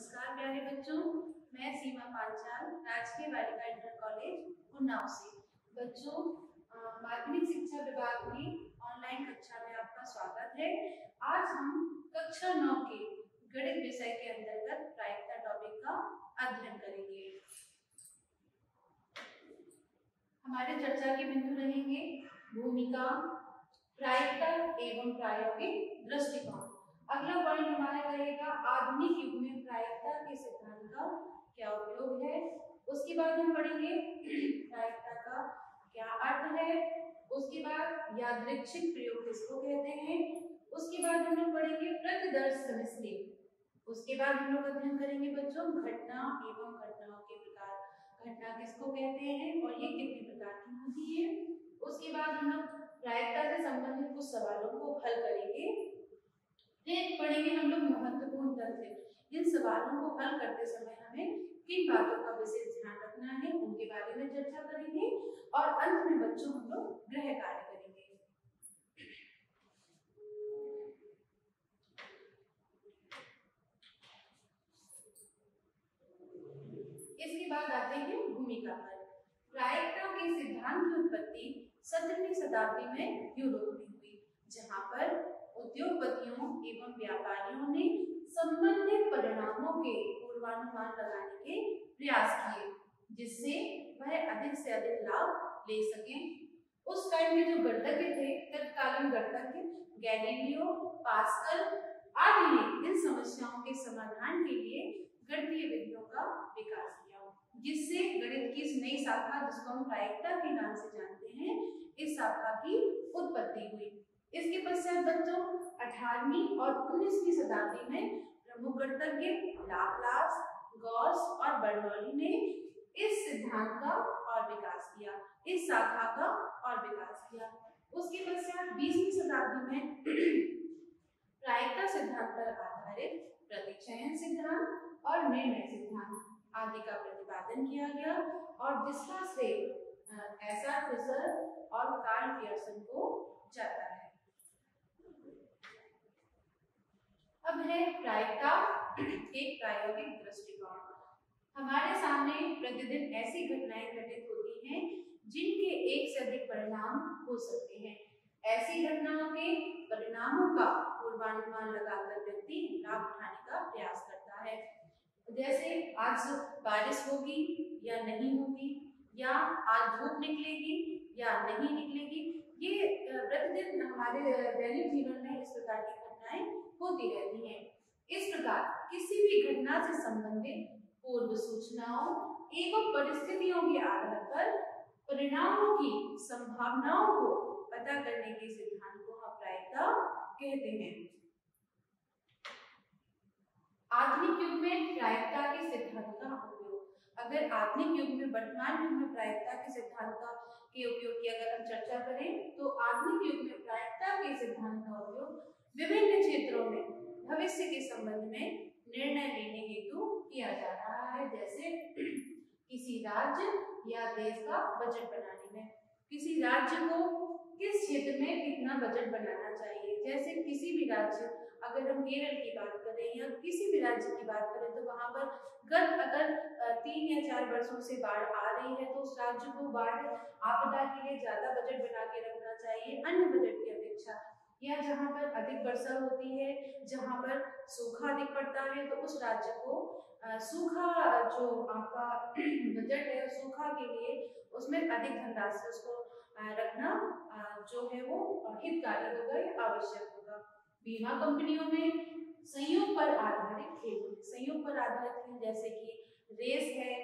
नमस्कार प्यारे बच्चों, मैं सीमा पांचाल राजकीय बालिका इंटर कॉलेज उन्नाव से। बच्चों, माध्यमिक शिक्षा विभाग की ऑनलाइन कक्षा में आपका स्वागत है। आज हम कक्षा 9 के गणित विषय के अंतर्गत प्रायिकता टॉपिक का अध्ययन करेंगे। हमारे चर्चा के बिंदु रहेंगे भूमिका, प्रायिकता एवं प्रायोगिक दृष्टिकोण। अगला पॉइंट हमारा रहेगा आधुनिक युग में प्रायिकता के सिद्धांत का क्या उपयोग है। उसके बाद हम पढ़ेंगे प्रायिकता का क्या अर्थ है। उसके बाद यादृच्छिक प्रयोग किसको कहते हैं। उसके बाद हम लोग पढ़ेंगे प्रतिदर्श समस्या। उसके बाद हम लोग अध्ययन करेंगे बच्चों घटना एवं घटनाओं के प्रकार। घटना किसको कहते हैं और ये कितने प्रकार की होती है। उसके बाद हम लोग प्रायिकता से संबंधित कुछ सवालों को हल करेंगे। फिर पढ़ेंगे हम लोग महत्वपूर्ण तथ्य। इन सवालों को हल करते समय हमें किन बातों का विशेष ध्यान रखना है उनके बारे में चर्चा करेंगे। और अंत में बच्चों हम लोग गृह कार्य करेंगे। इसके बाद आते हैं भूमिका पर। प्रायिकता के सिद्धांत की उत्पत्ति 17वीं शताब्दी में यूरोप में हुई, जहां पर उद्योगपतियों एवं व्यापारियों ने संबंधित परिणामों के पूर्वानुमान लगाने के प्रयास किए, जिससे वह अधिक से अधिक लाभ ले सकें। उस टाइम के जो गणितज्ञ थे, तत्कालीन गणितज्ञ गैलीलियो, पास्कल आदि ने इन समस्याओं के समाधान के लिए गणितीय विधियों का विकास किया, जिससे गणित की इस नई शाखा जिसको हम प्रायिकता के नाम से जानते हैं, इस शाखा की उत्पत्ति हुई। इसके पश्चात बच्चों 18वीं और 19वीं शताब्दी में प्रमुख गणितज्ञ लाप्लास, गॉस और बर्नौली ने इस सिद्धांत का और विकास किया, इस शाखा का और विकास किया। उसके पश्चात 20वीं शताब्दी में प्रायिकता सिद्धांत पर आधारित प्रतिचयन सिद्धांत और निर्णय सिद्धांत आदि का प्रतिपादन किया गया और जिसका श्रेय एसआर फिशर और कार्ल पियर्सन को जाता है। अब है प्रायिकता एक प्रायोगिक दृष्टिकोण। हमारे सामने प्रतिदिन ऐसी घटनाएं घटित होती हैं जिनके एक से अधिक परिणाम हो सकते हैं। ऐसी घटनाओं के परिणामों का पूर्वानुमान लगाकर व्यक्ति लाभ उठाने का प्रयास करता है। जैसे आज बारिश होगी या नहीं होगी, या आज धूप निकलेगी या नहीं निकलेगी। ये प्रतिदिन हमारे दैनिक जीवन में इस प्रकार की घटनाएं होती रहती हैं। इस प्रकार किसी भी घटना से संबंधित पूर्व सूचनाओं एवं परिस्थितियों के आधार पर परिणामों की संभावनाओं को पता करने के सिद्धांत को हम प्रायिकता कहते हैं। आधुनिक युग में प्रायिकता के सिद्धांत का उपयोग। अगर आधुनिक युग में वर्तमान युग में प्रायिकता के सिद्धांत के उपयोग की अगर हम चर्चा करें तो आधुनिक युग में प्रायिकता के सिद्धांत का उपयोग विभिन्न क्षेत्रों में भविष्य के संबंध में निर्णय लेने हेतु किया जा रहा है। जैसे किसी राज्य या देश का बजट बनाने में, किसी राज्य को किस क्षेत्र में कितना बजट बनाना चाहिए। जैसे किसी भी राज्य, अगर हम केरल की बात करें या किसी भी राज्य की बात करें तो वहां पर अगर 3 या 4 वर्षों से बाढ़ आ रही है तो उस राज्य को बाढ़ आपदा के लिए ज्यादा बजट बना के रखना चाहिए अन्य बजट की अपेक्षा। या जहाँ पर अधिक वर्षा होती है, जहाँ पर सूखा अधिक पड़ता है तो उस राज्य को सूखा जो आपका बजट है सूखा के लिए उसमें अधिक धनराशि उसको रखना जो है वो हितकारी होगा या आवश्यक होगा। बीमा कंपनियों में संयोग पर आधारित खेल, संयोग पर आधारित खेल जैसे कि रेस है,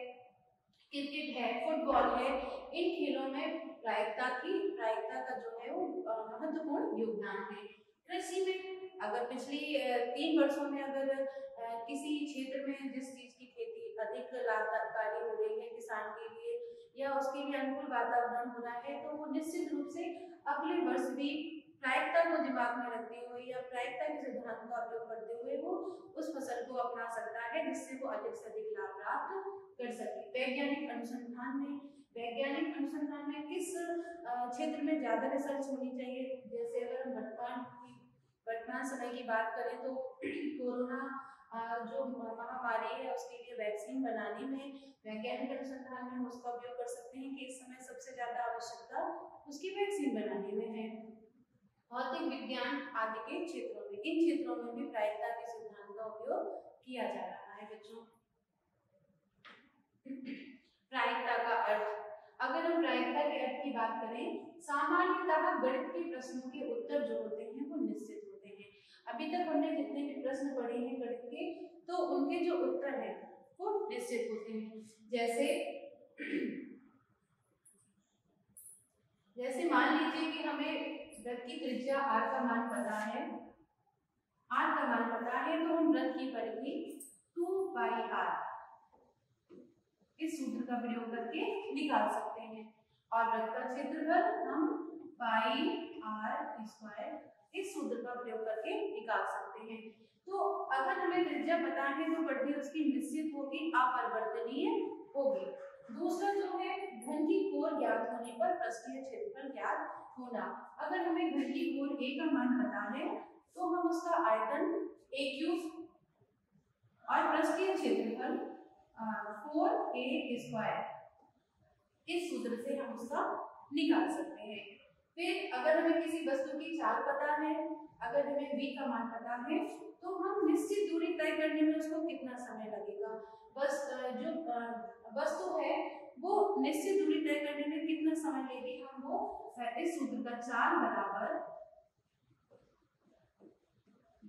क्रिकेट है, फुटबॉल है, इन खेलों में प्रायिकता का जो है वो महत्वपूर्ण योगदान है। कृषि में अगर पिछली 3 वर्षों में अगर किसी क्षेत्र में जिस चीज की खेती अधिक लाभकारी हो रही है किसान के लिए या उसके लिए अनुकूल वातावरण हो रहा है तो वो निश्चित रूप से अगले वर्ष भी प्रायिकता को दिमाग में रखते हुए या प्रायिकता के सिद्धांत का उपयोग करते हुए वो उस फसल को अपना सकता है जिससे वो अधिक से अधिक लाभ प्राप्त कर सके। वैज्ञानिक अनुसंधान में किस क्षेत्र में ज्यादा रिसर्च होनी चाहिए। जैसे अगर हम वर्तमान समय की बात करें तो कोरोना जो महामारी है उसके लिए वैक्सीन बनाने में, वैज्ञानिक अनुसंधान में हम उसका उपयोग कर सकते हैं कि इस समय सबसे ज्यादा आवश्यकता उसकी वैक्सीन बनाने में है। भौतिक विज्ञान आदि के क्षेत्रों में, इन क्षेत्रों में भी प्रायिकता के सिद्धांत का उपयोग किया जा रहा है बच्चों। प्रायिकता का अर्थ, अगर हम प्रायिकता के अर्थ की बात करें, सामान्यतः गणित के प्रश्नों के उत्तर जो होते हैं वो निश्चित होते हैं। अभी तक हमने जितने भी प्रश्न पढ़े हैं गणित के, तो उनके जो उत्तर हैं वो निश्चित होते हैं। जैसे मान लीजिए कि हमें वृत्त की त्रिज्या r का मान पता है, तो हम वृत्त की परिधि 2πr इस सूत्र का प्रयोग करके निकाल सकते हैं, और वृत्त का क्षेत्रफल हम πr² इस सूत्र का प्रयोग करके निकाल सकते हैं। तो अगर हमें त्रिज्या पता है तो परिधि उसकी निश्चित होगी, अपरिवर्तनीय होगी। दूसरा जो है घन की कोण ज्ञात होने पर पृष्ठीय क्षेत्रफल ज्ञात होना। अगर हमें घन की कोण a का मान पता है तो हम उसका आयतन a³ और पृष्ठीय क्षेत्रफल 4a² इस सूत्र से हम उसका निकाल सकते हैं। फिर अगर हमें किसी वस्तु की चाल पता है, अगर हमें v का मान पता है तो हम निश्चित दूरी तय करने में उसको कितना समय लगेगा, बस जो वस्तु है वो निश्चित दूरी तय करने में कितना समय लेगी, हम वो इस सूत्र का चाल बराबर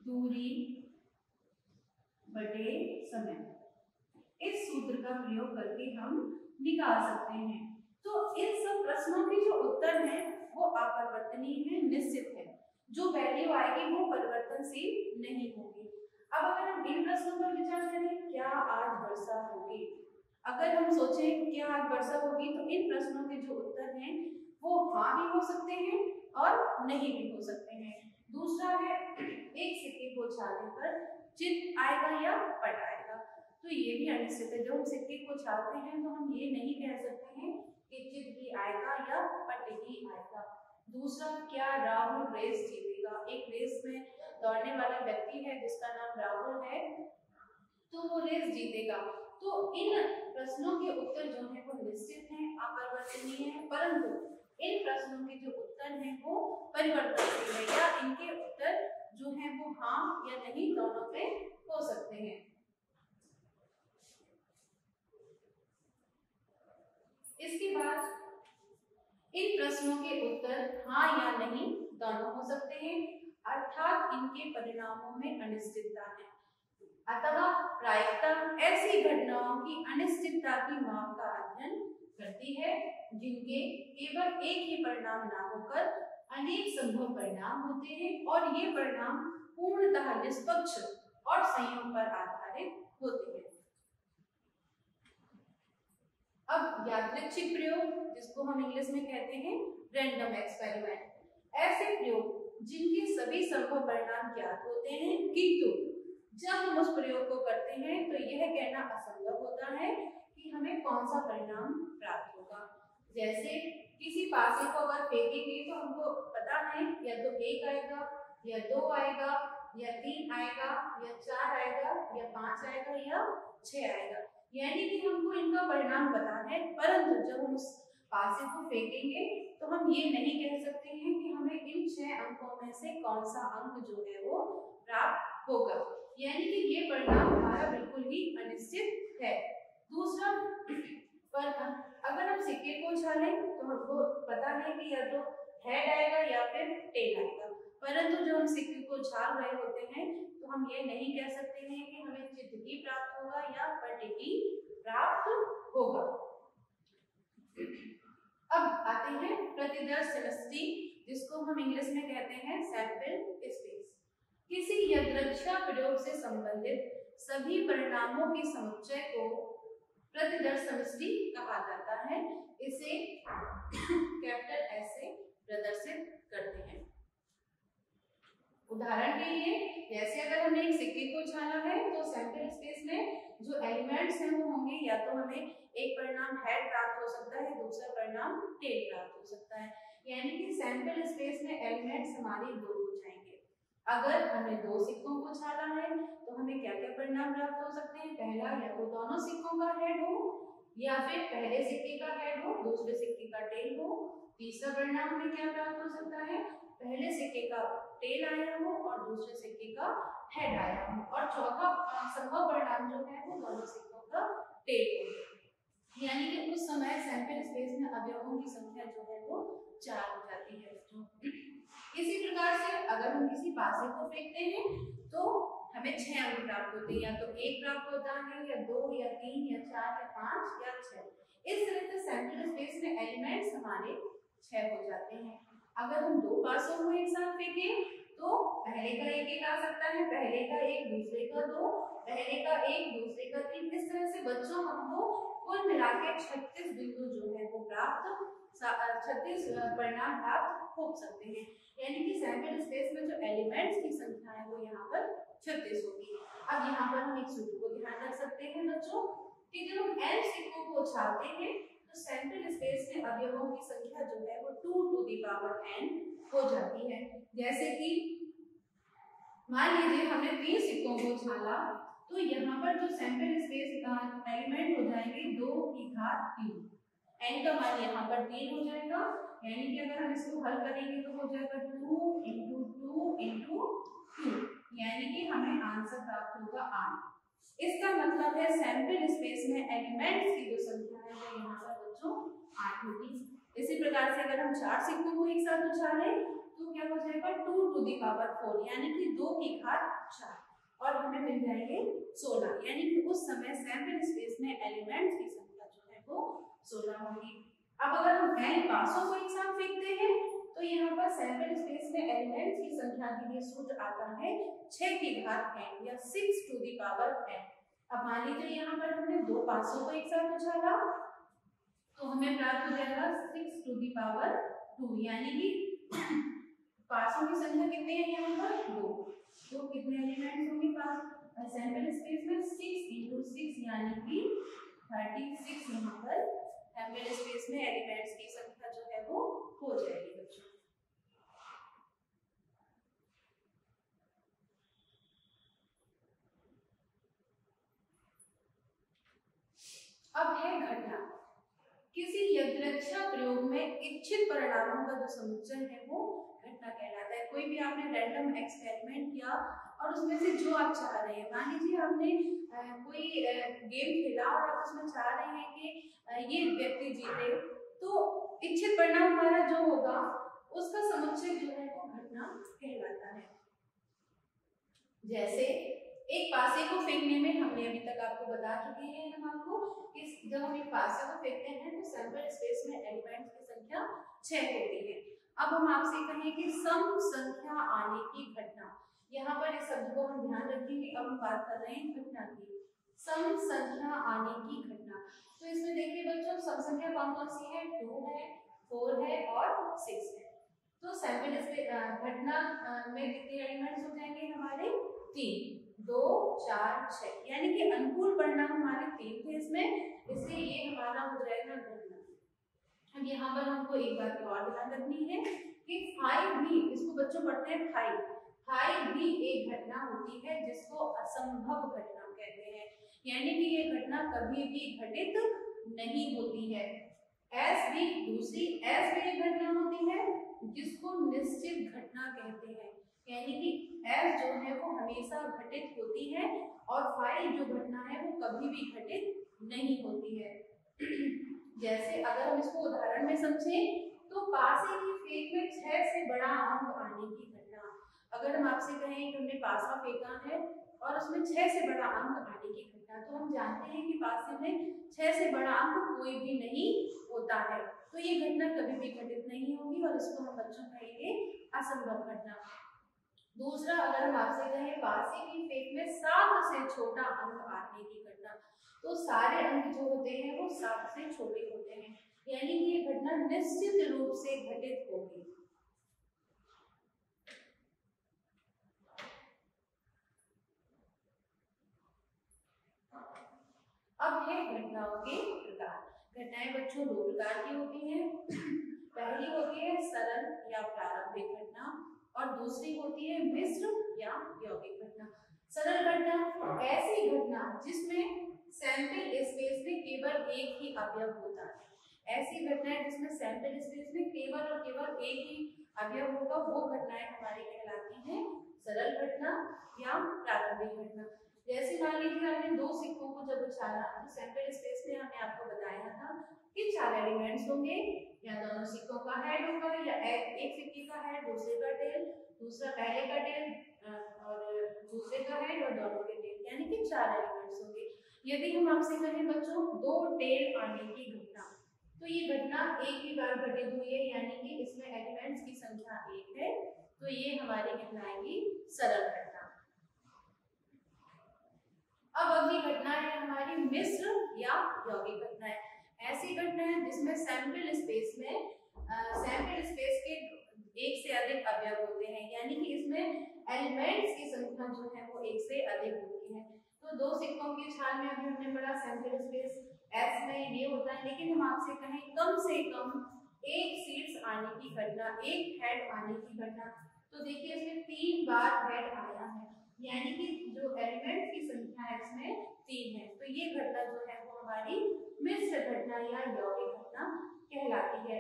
दूरी बटे समय इस सूत्र का प्रयोग करके हम निकाल सकते हैं। तो इन सब प्रश्नों के जो उत्तर हैं वो अपरिवर्तनीय है, निश्चित है, जो वैल्यू आएगी वो परिवर्तनशील नहीं होगी। अब अगर हम इन प्रश्नों पर विचार करें, क्या आज वर्षा होगी, अगर हम सोचें क्या आज वर्षा होगी, तो इन प्रश्नों के जो उत्तर हैं वो हाँ भी हो सकते हैं और नहीं भी हो सकते हैं। दूसरा है एक सिक्के को छालने पर चिन्ह आएगा या पट आएगा, तो ये भी अनिश्चित है। जब हम सिक्के को छालते हैं तो हम ये नहीं कह सकते हैं कि चिन्ह ही आएगा या पट ही आएगा। दूसरा, क्या राहुल रेस जीतेगा, एक रेस में दौड़ने वाला व्यक्ति है जिसका नाम राहुल है, तो वो रेस जीतेगा। तो इन प्रश्नों के उत्तर जो हैं वो निश्चित हैं, अपरिवर्तनीय हैं, परंतु इन प्रश्नों के जो उत्तर हैं वो परिवर्तनशील है, या इनके उत्तर जो हैं वो हाँ या नहीं दोनों पे हो सकते हैं। इसके बाद इन प्रश्नों के उत्तर हाँ या नहीं दोनों हो सकते हैं, अर्थात इनके परिणामों में अनिश्चितता है। अतः प्रायिकता ऐसी घटनाओं की अनिश्चितता की माप का अध्ययन करती है जिनके केवल एक ही परिणाम ना होकर अनेक संभव परिणाम होते हैं, और ये परिणाम पूर्णतः निष्पक्ष और संयोग पर आधारित होते हैं। अब यादृच्छिक प्रयोग, जिसको हम इंग्लिश में कहते हैं रैंडम एक्सपेरिमेंट, ऐसे प्रयोग जिनके सभी संभव परिणाम ज्ञात होते हैं, किंतु जब हम उस प्रयोग को करते हैं तो यह कहना असंभव होता है कि हमें कौन सा परिणाम प्राप्त होगा। जैसे किसी पासे को अगर फेंकेंगे तो हमको पता है या तो 1 आएगा या 2 आएगा या 3 आएगा या 4 आएगा या 5 आएगा या 6 आएगा, यानी कि हमको इनका परिणाम पता है, परंतु जब हम उस पासे को फेंकेंगे तो हम ये नहीं कह सकते हैं कि हमें इन 6 अंकों में से कौन सा अंक जो है वो प्राप्त होगा, यानी कि ये परिणाम हमारा बिल्कुल ही अनिश्चित है। दूसरा, पर अगर हम सिक्के को छालें तो हमको पता है कि या तो हेड आएगा या फिर टेल आएगा, परंतु जब हम सिक्के को छाल रहे होते हैं तो हम ये नहीं कह सकते हैं कि हमें चित्त ही प्राप्त होगा या पट ही प्राप्त होगा। अब आते हैं प्रतिदर्श समष्टि, जिसको हम इंग्लिश में कहते हैं सैंपल स्पेस। किसी यादृच्छिक प्रयोग से संबंधित सभी परिणामों के समुच्चय को प्रतिदर्श समष्टि कहा जाता है। इसे कैपिटल एस से प्रदर्शित करते हैं। उदाहरण के लिए, जैसे अगर हमने एक सिक्के को छाना है तो सैंपल स्पेस में जो एलिमेंट्स हैं वो होंगे, या तो हमें एक परिणाम हेड प्राप्त हो सकता है, दूसरा परिणाम टेल प्राप्त हो सकता है, यानी कि सैंपल स्पेस में एलिमेंट्स हमारे 2 हो जाएंगे। अगर हमने 2 सिक्कों को उछाला है तो हमें क्या क्या परिणाम प्राप्त हो सकते हैं? पहला, या तो दोनों सिक्कों का हेड हो, या फिर पहले सिक्के का हेड हो, दूसरे सिक्के का टेल हो। तीसरा परिणाम हमें क्या प्राप्त हो सकता है? पहले सिक्के का टेल आया हो और दूसरे सिक्के का हेड आया हो। और चौथा संभव परिणाम जो है वो दोनों सिक्कों का टेल हो। यानी कि उस समय सैंपल स्पेस में अवयवों की संख्या जो है वो 4 हो जाती है। इसी प्रकार से अगर हम किसी पासे को फेंकते हैं तो हमें 6 अंक प्राप्त होते हैं, या तो 1 प्राप्त होता है, या 2, या 3, या 4, या 5, या 6। इस तरह से सैंपल स्पेस में एलिमेंट्स हमारे 6 हो जाते हैं। अगर हम 2 पासों को एक साथ फेंकें तो पहले का 1 आ सकता है, पहले का 1, दूसरे का 2, पहले का 1, दूसरे का 3। इस तरह से बच्चों हमको कुल मिलाकर 36 बिंदु जो है वो प्राप्त 36 परिणाम प्राप्त हो सकते हैं। यानी कि सैंपल स्पेस में जो एलिमेंट्स की संख्या है वो यहाँ पर 36 होगी। अब यहाँ पर हम एक सूत्र को ध्यान रख सकते हैं बच्चों कि जब हम n सिक्कों को उछालते हैं तो सैंपल स्पेस में अवयवों की संख्या जो है वो 2 टू द पावर n हो जाती है। जैसे कि मान लीजिए हमने 3 सिक्कों को उछाला तो यहाँ पर जो सैंपल स्पेस एलिमेंट हो जाएंगे 2 की घात 3। n का मान यहाँ पर 3 हो जाएगा, यानी कि अगर हम इसको हल करेंगे तो हो जाएगा 2 इंटू 2 इंटू 2, यानी कि हमें आंसर प्राप्त होगा 8। इसका मतलब है सैंपल स्पेस में एलिमेंट्स की जो संख्या है वो यहाँ पर बच्चों 8 होगी। इसी प्रकार से अगर हम 4 सिक्कों को एक साथ उछालें तो क्या हो जाएगा 2 टू द पावर 4, यानी कि 2 की घात 4, और हमें मिल जाएंगे 16। यानी कि उस समय सैंपल स्पेस में एलिमेंट्स की संख्या जो है वो 16 होगी। अब अगर हम n पासों को एक साथ फेंकते हैं तो यहाँ पर सैंपल स्पेस में एलिमेंट्स की संख्या के लिए सूत्र आता है 6 की घात n, या 6 टू द पावर n। अब मान लीजिए यहाँ पर हमने 2 पासों को एक साथ उछाला तो हमें प्राप्त हो जाएगा 6 टू द पावर 2, यानी कि पासों की संख्या कितनी है यहाँ पर 2। तो कितने एलिमेंट्स होंगे पास सैंपल स्पेस में? 6 इंटू 6, यानी कि 36 यहाँ पर सैंपल स्पेस में एलिमेंट्स की संख्या जो है वो हो जाएगी बच्चों। अब है घटना। किसी यदृच्छा प्रयोग में इच्छित परिणामों का जो समुच्चय है वो घटना कहलाता है। कोई भी आपने रैंडम एक्सपेरिमेंट किया और उसमें से जो आप चाह रहे हैं, मान लीजिए आपने कोई गेम खेला और आप उसमें चाह रहे हैं कि ये व्यक्ति जीते, तो इच्छित परिणाम हमारा जो होगा उसका समुच्चय जो है वो घटना कहलाता है। जैसे एक पासे को फेंकने में हमने अभी तक आपको बता चुके हैं हम आपको कि जब हम एक पासे को फेंकते हैं तो सैंपल स्पेस में एलिमेंट्स की संख्या 6 होती है। अब हम आपसे कहें कि सम संख्या आने की घटना, यहाँ पर इस शब्द को हम ध्यान रखेंगे। अब हम बात कर रहे हैं घटना की, सम संख्या आने की घटना। तो इसमें देखिए बच्चों सम संख्या कौन कौन सी है? 2 है, 4 है और 6 है। तो सैंपल घटना में कितने एलिमेंट्स हो जाएंगे हमारे? 3, 2, 4, 6, यानी कि अनुकूल परिणाम हमारे 3 थे इसमें, इसलिए ये हमारा हो जाएगा घटना। अब यहाँ पर हमको एक बात और ध्यान रखनी है कि 5 भी, इसको बच्चों पढ़ते हैं 5 भी एक घटना होती है जिसको असंभव घटना कहते हैं, यानी कि ये घटना कभी भी घटित नहीं होती है। एस भी दूसरी एस भी एक घटना होती है जिसको निश्चित घटना कहते हैं, यानी कि एस जो है वो हमेशा घटित होती है और फाइव जो घटना है वो कभी भी घटित नहीं होती है। जैसे अगर हम इसको उदाहरण में समझें तो पासे की फेंक में 6 से बड़ा अंक आने की घटना। अगर हम आपसे कहें कि हमने पासा फेंका है और उसमें 6 से बड़ा अंक आने की घटना, तो हम जानते हैं कि पासे में 6 से बड़ा अंक कोई भी नहीं होता है, तो ये घटना कभी भी घटित नहीं होगी और इसको हम बच्चों कहेंगे असंभव घटना। दूसरा, अगर हम आपसे कहें पासे की फेंक में 7 से छोटा अंक आने की घटना, तो सारे अंक जो होते हैं वो 7 से छोटे होते हैं, यानी कि ये घटना निश्चित रूप से घटित होगी। अब है घटनाओं के प्रकार। घटनाएं बच्चों 2 प्रकार की होती हैं। पहली होती है सरल या प्रारंभिक घटना और दूसरी होती है मिश्र या यौगिक घटना। सरल घटना ऐसी घटना जिसमें सैंपल स्पेस में केवल एक ही अवयव होता है। ऐसी घटनाएं जिसमें सैंपल स्पेस में केवल और केवल एक ही अवयव होगा, वो घटनाएं हमारी कहलाती हैं सरल घटना या प्रारंभिक घटना। जैसे मान लीजिए आपने दो सिक्कों को जब उछाला तो सैंपल स्पेस में हमने आपको बताया था कि 4 एलिमेंट्स होंगे, या दोनों सिक्कों का हेड होगा, या एक सिक्के का हेड, दूसरे का टेल, दूसरा पहले का टेल और दूसरे का हेड और दोनों के टेल, यानी कि 4 एलिमेंट्स होंगे। यदि हम आपसे कहें बच्चों 2 टेल आने की घटना, तो ये घटना एक ही बार घटित हुई है, यानी कि इसमें एलिमेंट्स की संख्या 1 है, तो ये हमारी कहलाएगी सरल घटना। अब अगली घटना है हमारी मिश्र या यौगिक घटनाएं। ऐसी घटनाएं जिसमें सैंपल स्पेस के एक से अधिक अवयव होते हैं, यानी कि इसमें एलिमेंट्स की संख्या जो है वो एक से अधिक होती है। तो दो सिक्कों की छाल में अभी हमने पढ़ा सैंपल स्पेस एस में ये होता है, लेकिन हम आपसे कहें कम से कम एक सीड्स आने की घटना, एक हेड आने की घटना, तो देखिए इसमें 3 बार हेड आया है, यानी कि जो एलिमेंट की संख्या है इसमें 3 है, तो ये घटना जो है वो हमारी मिश्र घटना या यौगिक घटना कहलाती है।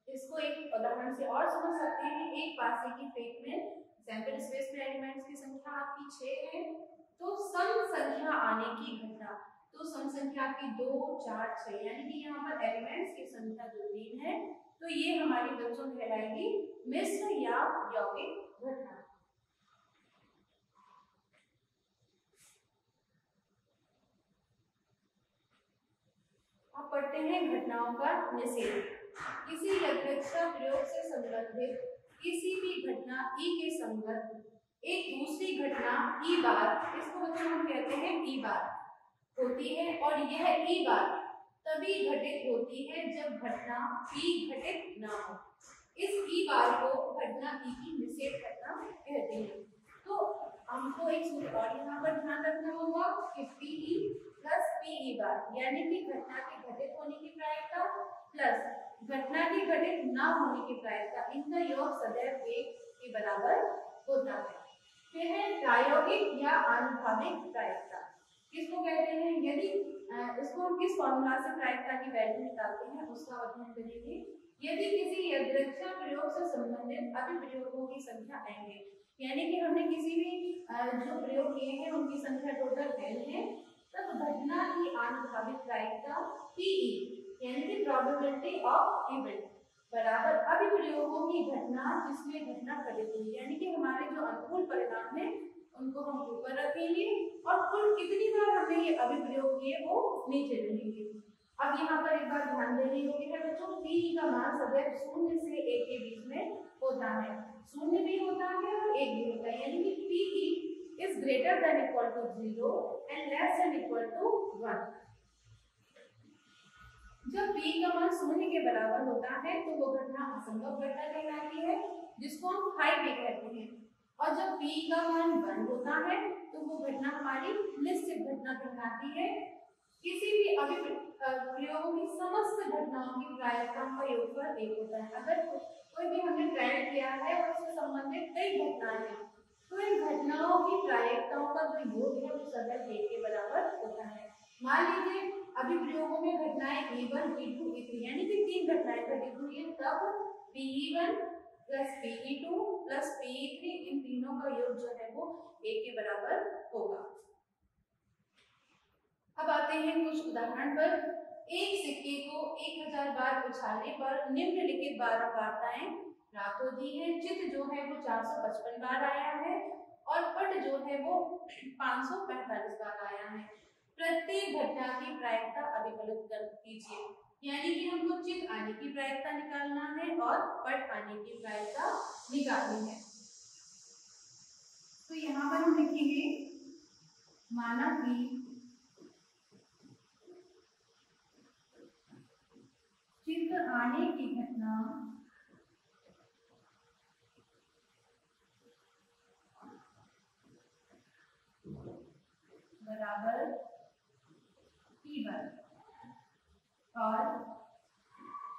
इसको एक उदाहरण से और समझ सकते हैं कि एक पासे की प्लेट में सैंपल स्पेस में एलिमेंट्स की संख्या आपकी 6 है, तो सम संख्या आने की घटना, तो सम संख्या की 2, 4, 6, यानी कि यहाँ पर एलिमेंट्स की संख्या जो 3 है, तो ये हमारी बच्चों कहलाएगी मिश्र या यौगिक घटना। अब पढ़ते हैं घटनाओं का निषेध। किसी यदृच्छा प्रयोग से संबंधित किसी भी घटना ई के संगत एक दूसरी घटना ई बार, इसको बच्चों हम कहते हैं ई बार होती है, और यह ई बार तभी घटित होती है जब घटना ई घटित ना हो। इस ई बार को घटना ई की निषेध घटना कहते हैं। तो हमको एक सूत्र और यहाँ पर ध्यान रखना होगा कि पीई प्लस पीई बार, यानी कि घटना के घटित होने की प्रायिकता प्लस घटना के घटित ना होने की प्रायिकता, इनका योग सदैव 1 के बराबर होता है। फिर है प्रायोगिक या आनुभाविक प्रायिकता, किसको कहते हैं? यदि इसको हम किस फॉर्मूला से प्रायिकता की वैल्यू निकालते हैं उसका अध्ययन करेंगे। यदि किसी यादृच्छिक प्रयोग से संबंधित अभिप्रयोगों की संख्या n है, यानी कि हमने किसी भी जो प्रयोग किए हैं उनकी संख्या टोटल n है, तब घटना की आनुभाविक प्रायिकता PE यानी कि प्रोबेबिलिटी ऑफ इवेंट बराबर अभिप्रयोगों की घटना जिसमें घटना घटित हुई, यानी कि हमारे जो अनुकूल परिणाम है उनको हम ऊपर रखेंगे और कुल कितनी बार हमने ये अभिप्रयोग किए वो नीचे रहेंगे। अब यहाँ पर एक बार ध्यान देने योग्य है बच्चों, P का मान सदैव 0 से 1 के बीच में होता है, 0 भी होता है और 1 भी होता है, यानी कि PE is greater than equal to 0 and less than equal to 1। जब P का मान 0 के बराबर होता है तो वो घटना असंभव घटना कहलाती है, जिसको हम हाई भी कहते हैं, और जब P का मान 1 होता है तो वो घटना हमारी निश्चित घटना कहलाती है। किसी भी अभिप्रयोगों की समस्त घटनाओं की प्रायिकता का योगफल 1 होता है। अगर कोई भी हमने ट्रायल किया है और उससे संबंधित कई घटनाएं हैं तो इन घटनाओं की प्रायिकताओं का जो योग है वो सदैव 1 के बराबर होता है। मान लीजिए अभिप्रयोगों में घटनाएं A1, A2, A3 यानी कि 3 घटनाएं घटित हुई है, तब PE1 plus PE2 plus PE3 इन तीनों का योग जो है वो 1 के बराबर होगा। अब आते हैं कुछ उदाहरण पर। एक सिक्के को 1000 बार उछालने पर निम्नलिखित वार्ताएं प्राप्त होती है। चित्र जो है वो 455 बार आया है और पट जो है वो 545 बार आया है। प्रत्येक घटना की प्रायिकता अभिकलित कीजिए, यानी कि हमको चित्र आने की प्रायिकता निकालना है और पट आने की प्रायिकता निकालनी है। तो यहाँ पर हम लिखेंगे माना कि चित्र आने की घटना बराबर P1 और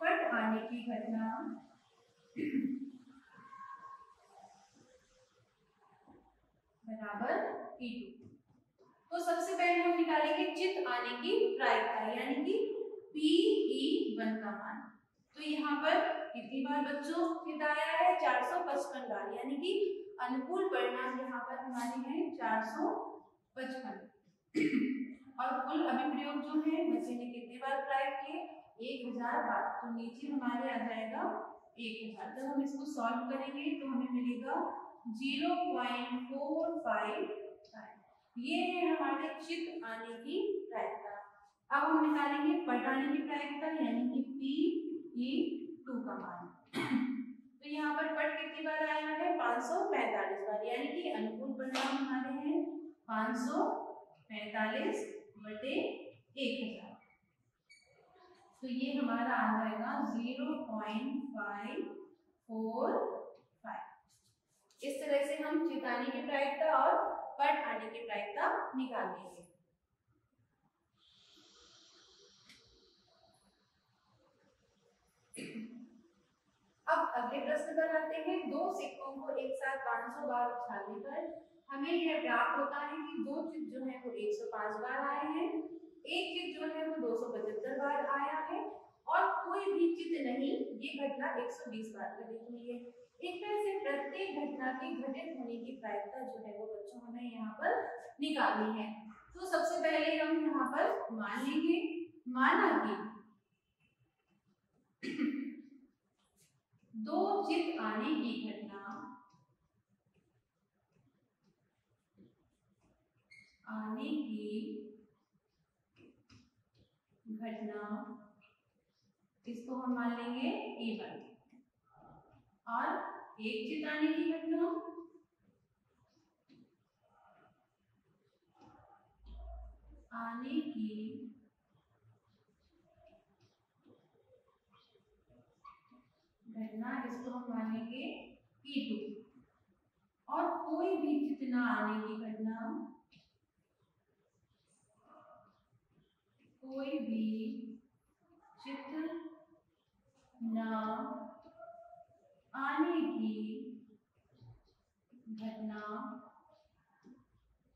पट आने की घटना बराबर E2। तो सबसे पहले हम निकालेंगे चित आने की प्रायिकता यानी कि PE1 का मान। तो यहाँ पर कितनी बार बच्चों चित आया है? 455 बार, यानी कि अनुकूल परिणाम यहाँ पर हमारे हैं 455। और कुल अभिप्रयोग जो है बच्चे ने कितने बार प्राप्त किए? 1000 बार। तो नीचे हमारे आ जाएगा 1000। जब हम इसको सॉल्व करेंगे तो हमें मिलेगा 0.455। ये है हमारे चित आने की प्रायिकता। अब हम निकालेंगे पट आने की प्रायिकता यानी कि PE2 का मान। तो यहाँ पर पट कितनी बार आया है? 545 बार, यानी कि अनुकूल परिणाम हमारे हैं 545 बटे 1000। तो ये हमारा आ जाएगा 0.545। इस तरह से हम चित आने की प्रायिकता और पट आने की प्रायिकता निकाल लेंगे। अब अगले प्रश्न पर आते हैं। दो सिक्कों को एक साथ 500 बार उछालने पर हमें यह प्राप्त होता है कि दो चित जो है वो 105 बार आए हैं, एक चित जो है वो 275 बार आया है और कोई भी चित नहीं, ये घटना 120 बार घटित हुई है। एक तरह से प्रत्येक घटना की घटित होने की प्रायिकता जो है वो बच्चों हमें यहाँ पर निकालनी है। तो सबसे पहले हम यहाँ पर मान लेंगे, माना कि दो चित आने की घटना इसको हम मान लेंगे E1 और एक चित आने की घटना इसको हम मानेंगे E2 और कोई भी चित न आने की घटना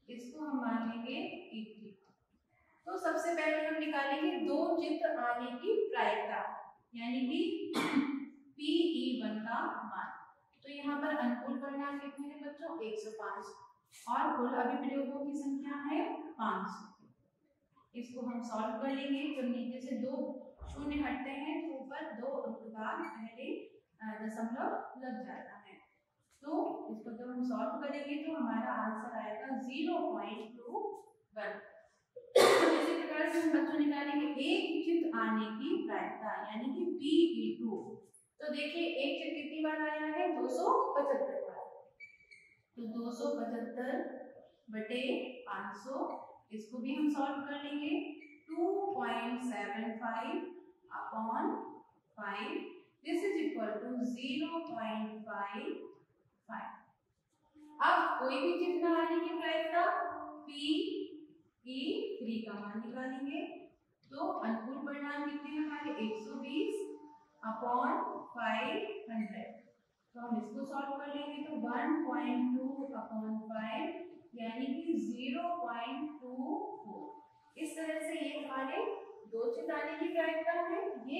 इसको हम मान लेंगे E3। तो सबसे पहले हम निकालेंगे दो चित आने की प्रायिकता यानी कि PE1 का मान। तो यहाँ पर अनुकूल परिणाम कितने हैं बच्चों? 105 और कुल अभिप्रयोगों की संख्या है 500। इसको हम सॉल्व कर लेंगे। जब नीचे से दो शून्य हटते हैं तो ऊपर दो अंक बाद पहले दशमलव लग जाता है। तो इसको जब हम सॉल्व करेंगे तो हमारा आंसर आएगा 0.21। इसी प्रकार से हम बच्चों निकालेंगे एक चित आने की प्रायिकता यानी कि PE2। तो देखिए एक चित कितनी बार आया है? 275 बार। तो 275 बटे 500, इसको भी हम सॉल्व कर लेंगे। 2.75 upon 5 this is equal to 0.55। अब कोई भी चित न आने की प्रायिकता PE3 का मान निकालेंगे। तो अनुकूल परिणाम कितने हमारे? 120 अपॉन 500। तो हम इसको सॉल्व कर लेंगे तो 1.2 अपॉन 5 यानी कि 0.24। इस तरह से ये हमारे दो चित आने की प्रायिकता है, ये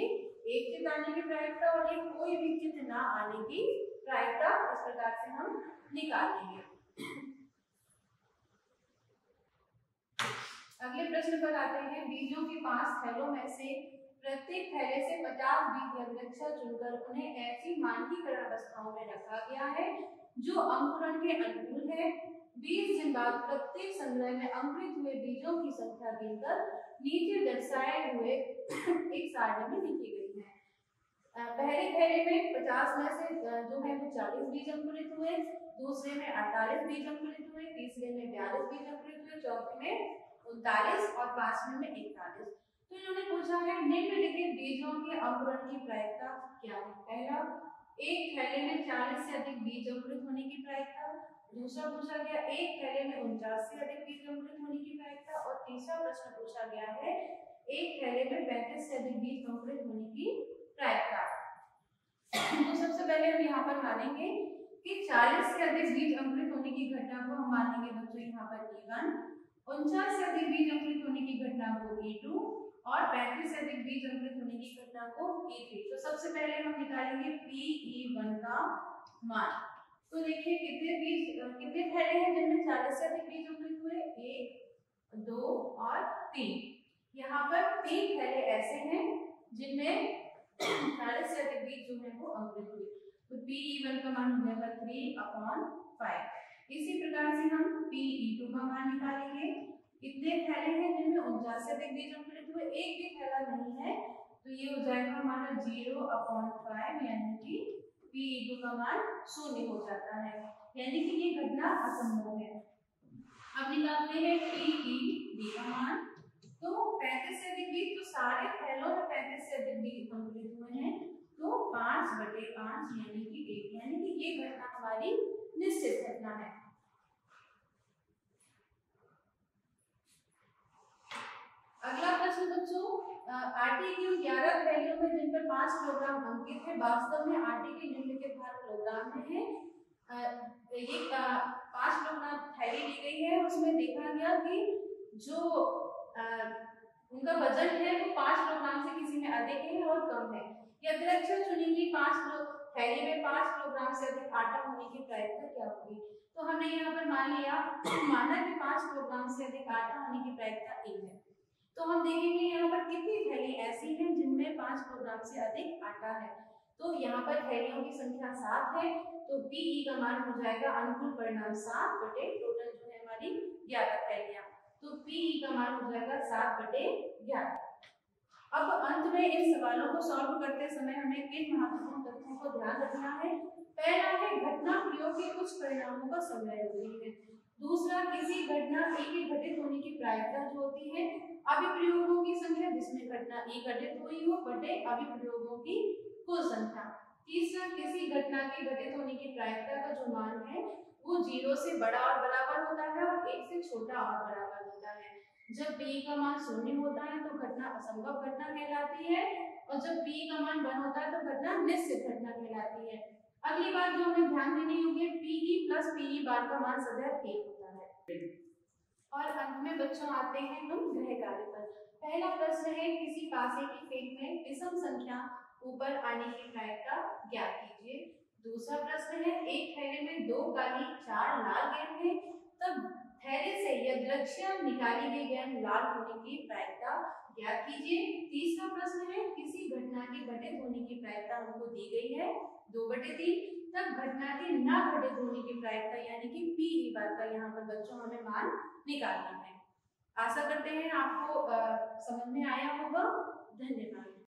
एक चित आने की प्रायिकता और ये कोई भी चित ना आने की प्रायिकता। इस प्रकार से हम निकाल लेंगे। अगले प्रश्न पर आते हैं। बीजों के 5 थैलों में से प्रत्येक थैले से 50 बीज यदृच्छा चुनकर उन्हें ऐसी मानकीकरण अवस्थाओं में रखा गया है जो अंकुरण के अनुकूल है। 20 दिन बाद प्रत्येक संग्रह में अंकुरित हुए बीजों की संख्या गिनकर नीचे दर्शाए हुए एक सारणी में लिखी गई है। पहले थैले में 50 में से जो है वो 40 बीज अंकुरित हुए, दूसरे में 48 बीज अंकुरित हुए, तीसरे में 42 बीज अंकुरित हुए, चौथे में 39 और पांचवें में 41। तो इन्होंने पूछा है निम्नलिखित बीजों के अंकुरण की प्रायिकता क्या है? पहला, एक थैले में 40 से अधिक बीज अंकुरित होने की प्रायिकता। दूसरा पूछा गया एक थैले में 49 से अधिक बीज अंकुरित होने की प्रायिकता। और तीसरा प्रश्न पूछा गया है एक थैले में 35 से अधिक बीज अंकुरित होने की प्रायिकता। तो सबसे पहले हम यहाँ पर मानेंगे कि 40 से अधिक बीज अंकुरित होने होने की घटना को हम मानेंगे बच्चों यहाँ पर E1, 49 से अधिक बीज अंकुरित होने की घटना को E2 और 35 से अधिक बीज अंकुरित होने की घटना को E3। तो सबसे पहले हम निकालेंगे PE1 का मान। तो देखिए कितने थैले हैं जिनमें 40 से अधिक बीज अंकुरित हुए, 1, 2 और 3। यहाँ पर 3 थैले ऐसे हैं जिनमें 40 से अधिक बीज जो है वो अंकुरित हुए। तो PE1 का मान हो जाएगा 3/5। इसी प्रकार से हम PE2 का मान निकालेंगे। कितने थैले हैं जिनमें 49 से अधिक बीज अंकुरित हुए, एक भी थैला नहीं है, तो ये हो जाएगा हमारा 0/5, यानी कि PE2 का मान 0 हो जाता है, यानी कि ये घटना असंभव है। अब निकालते हैं PE3 का मान। तो 35 से अधिक बीज, तो सारे थैलों में 35 से अधिक बीज अंकुरित हुए हैं, तो 5/5 यानी कि 1, यानी कि ये घटना हमारी निश्चित घटना है। अगला प्रश्न बच्चों, आटे की उन 11 थैलियों में जिन पर 5 किलोग्राम अंकित है, वास्तव में आटे की निम्नलिखित भार किलोग्राम में है। ये 5 किलोग्राम थैली ली गई है, उसमें देखा गया कि जो उनका वजन है वो 5 किलोग्राम से किसी में अधिक है और कम है। यदि चुनेंगे 5 किलो थैली में 5 किलोग्राम से अधिक आटा होने की प्रायिकता क्या होगी। तो हमने यहाँ पर माना कि 5 किलोग्राम से अधिक आटा होने की प्रायिकता 1 है। तो हम देखेंगे यहाँ पर कितनी थैली ऐसी हैं जिनमें 5 किलोग्राम से अधिक आटा है। तो यहाँ पर थैलियों की संख्या 7 है, तो PE का मान हो जाएगा अनुकूल परिणाम 7 बटे टोटल जो है हमारी 11 थैलियां। तो PE का मान हो जाएगा 7/11। अब अंत में इन सवालों को सॉल्व करते समय हमें किन महत्वपूर्ण तथ्यों को ध्यान रखना है। पहला है घटना प्रयोग के कुछ परिणामों का संग्रह होती है। दूसरा, किसी घटना E के घटित होने की प्रायिकता जो होती है अभिप्रयोगों की संख्या जिसमें घटना E घटित हुई हो बटे अभिप्रयोगों की कुल संख्या। तीसरा, किसी घटना के घटित होने की प्रायिकता का जो मान है वो 0 से बड़ा और बराबर होता है और 1 से छोटा और बराबर होता है। जब PE का मान 0 होता है तो घटना असंभव घटना कहलाती है, और जब PE का मान 1 होता है तो घटना निश्चित घटना कहलाती है। अगली बात जो हमें ध्यान देनी होगी, PE प्लस PE बार का मान सदैव 1 होता है। और अंत में बच्चों आते हैं हम गृह कार्य पर। पहला प्रश्न है, किसी पासे की फेंक में विषम संख्या ऊपर आने की प्रायिकता ज्ञात कीजिए। दूसरा प्रश्न है, एक थैले में 2 काली 4 लाल गेंद है, तब थैले से यदृच्छया निकाली गई गेंद लाल होने की प्रायिकता ज्ञात कीजिए। तीसरा प्रश्न है, किसी घटना के घटित होने की प्रायिकता हमको दी गई है 2/3, तब घटना के न घटित होने की प्रायिकता यानी कि PE बार का यहाँ पर बच्चों हमें मान निकालना है। आशा करते हैं आपको समझ में आया होगा। धन्यवाद।